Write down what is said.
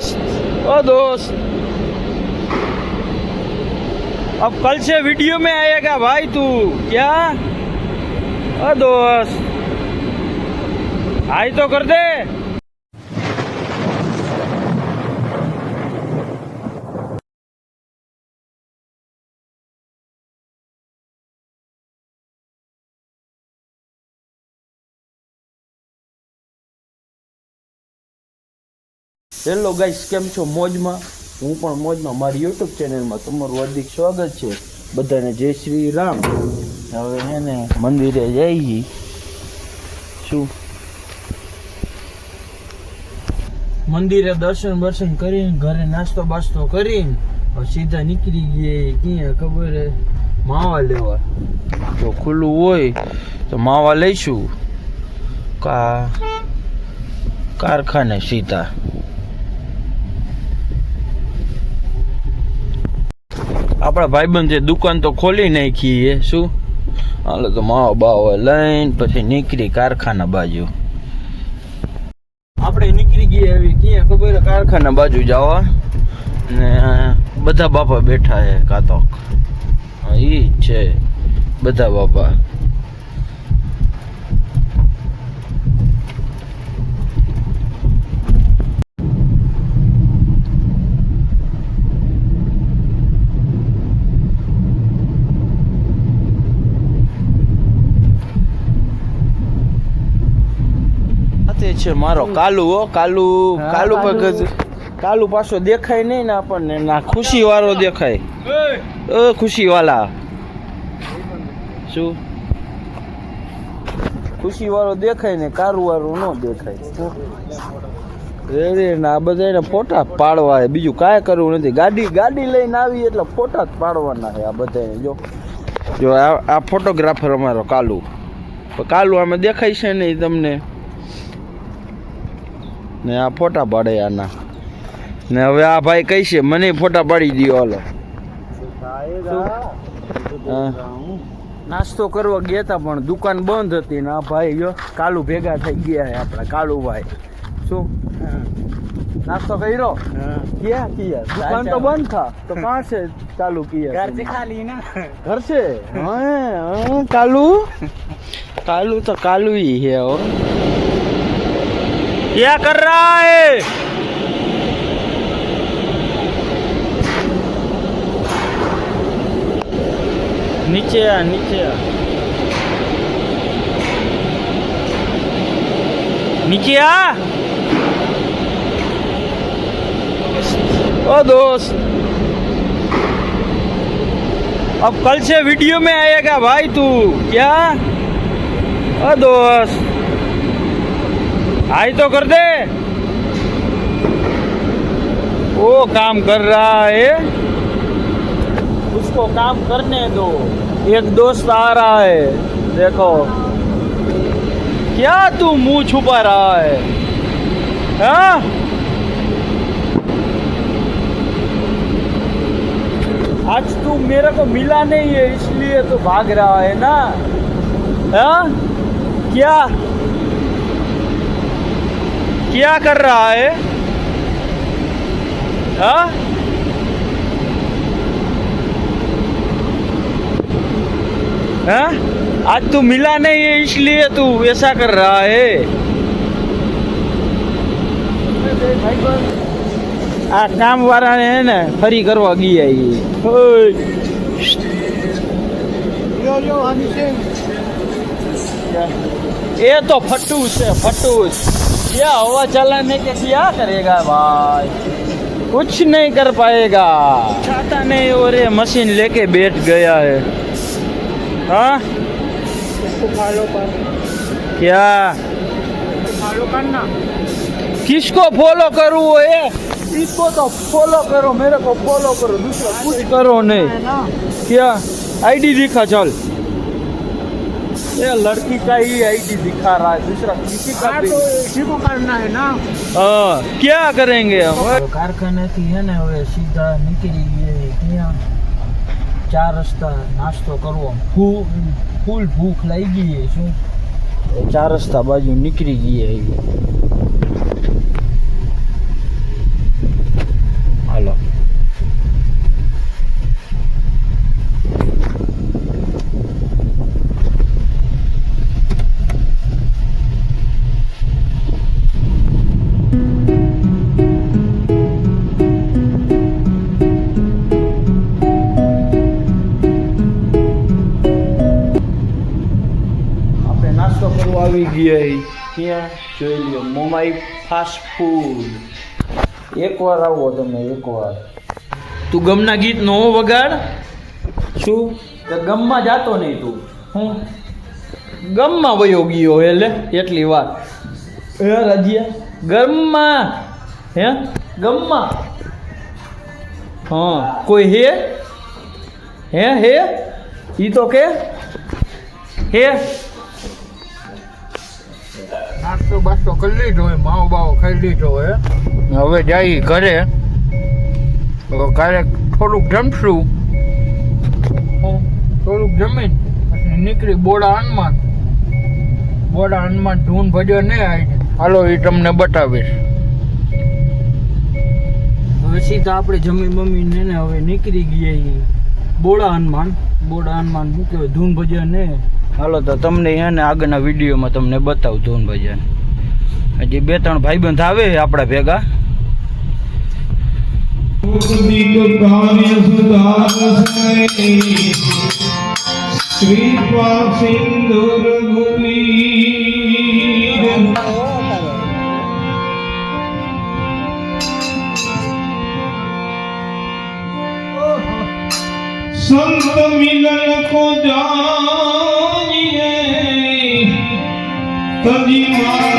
दोस्त, ओ दोस्त, अब कल से वीडियो में आएगा भाई तू। क्या? ओ दोस्त, हाय तो कर दे। હેલો ગાઈસ, કેમ છો? મોજમાં? હું પણ મોજમાં. મારી યુટ્યુબ ચેનલમાં તમારું હાર્દિક સ્વાગત છે. બધાને જય શ્રી રામ. હવે હે ને મંદિરે જઈએ. શું મંદિરે દર્શન કરીને ઘરે નાસ્તો બાસ્તો કરીને સીધા નીકળી ગયે ક્યાં ખબર હે? માવા લેવા. જો ખુલ્લું હોય તો માવા લઈશું કારખાને સીધા. આપણા ભાઈબંધે દુકાન તો ખોલી નાખી. શું હાલો તો માવા બાવા લઈને પછી નીકળી કારખાના બાજુ. આપણે નીકળી ગયા એવી ક્યાં ખબર? કારખાના બાજુ જવા. ને બધા બાપા બેઠા છે. કાતો ઈ છે બધા બાપા. છે મારો કાલુ. કાલુ પાછો દેખાય નહીં ને આપણને. ના ખુશી વાળો દેખાય. ખુશી વાળા. શું ખુશી વાળો દેખાય ને કારુ વાળો ન દેખાય. રે ના બધા ફોટા પાડવા. બીજું કાંઈ કરવું નથી. ગાડી લઈને આવી એટલે ફોટા જ પાડવાના છે આ બધા. જો આ ફોટોગ્રાફર અમારો કાલુ. આમે દેખાય છે નહીં તમને. ને આ ફોટા પાડે આના. ને હવે આ ભાઈ કઈ છે મને ફોટા પાડી દો. હાલો નાસ્તો કરવા ગયા હતા પણ દુકાન બંધ હતી ને આ ભાઈ જો કાલુ ભેગા થઈ ગયા છે આપણા કાલુભાઈ. શું નાસ્તો કર્યો? ક્યાં કિયા? દુકાન તો બંધ થા તો કાં છે ચાલુ કિયા? ઘર से खाली ना. घर से? हाँ कालू तो कालू ही है. और क्या कर रहा है? नीचे आ. नीचे आ. ओ दोस्त, अब कल से वीडियो में आएगा भाई तू. क्या? ओ दोस्त, हाय तो कर दे. वो काम कर रहा है, उसको काम करने दो. एक दोस्त आ रहा है. देखो क्या तू मुंह छुपा रहा है? हाँ आज तू मेरे को मिला नहीं है इसलिए तो भाग रहा है ना. हाँ क्या कर रहा है? हाँ आज तू मिला नहीं है इसलिए तू ऐसा कर रहा है. આ કામ વાળાને હે ને ફરી કરવા ગયા ये तो फटूस है. फटूस क्या हवा चलाने के क्या करेगा भाई? कुछ नहीं कर पाएगा. चाहता नहीं. और ये मशीन लेके बैठ गया है. हाँ क्या फॉलो करना? किसको फॉलो करूँ? ये इसको तो फॉलो करो, मेरे को फॉलो करो. दूसरा कुछ करो नहीं. क्या आईडी दिखा? चल ये लड़की का ही आईडी दिखा रहा है. दूसरा किसी का भी इसी को करना है ना. हाँ क्या करेंगे हम? कारखाने थी है ना वे सीधा निकली गए क्या 4 રસ્તા નાસ્તો કરવો. ફૂલ ભૂખ લાગી ગઈ. શું 4 રસ્તા બાજુ નીકળી ગઈ. આવી ગયા ત્યાં જોઈ લ્યો મોમાઈ ફાસ્ટ ફૂડ. એકવાર આવો તમે, એકવાર. તું ગમના ગીત નો વગાડ. શું કે ગમમાં જાતો નહીં તું? હું ગમમાં વયો ગયો એટલે એટલી વાત. હે રાજીયા ગમમાં? હે ગમમાં? હા કોઈ હે? હે ઈ તો કે હે નાસ્તો બાસ્તો કરી લીધો હોય, માવો બાવો ખાઈ લીધો હોય, હવે જાય ઘરે. કાલે થોડુંક જમશું, થોડુંક જમીન પછી નીકળી બોડા હનુમાન ધૂન ભજ્યો નહીં આવી. હાલો એ તમને બતાવીશ. પછી તો આપણે જમી બમીને ને હવે નીકળી ગયા બોડા હનુમાન શું કહેવાય ધૂન ભજન ને. હાલો તો તમને એને આગળના વિડીયોમાં તમને બતાવું ધૂન ભજન. હજી 2-3 ભાઈબંધ આવે આપણા ભેગા. संत मिलन को जानिए तजी मां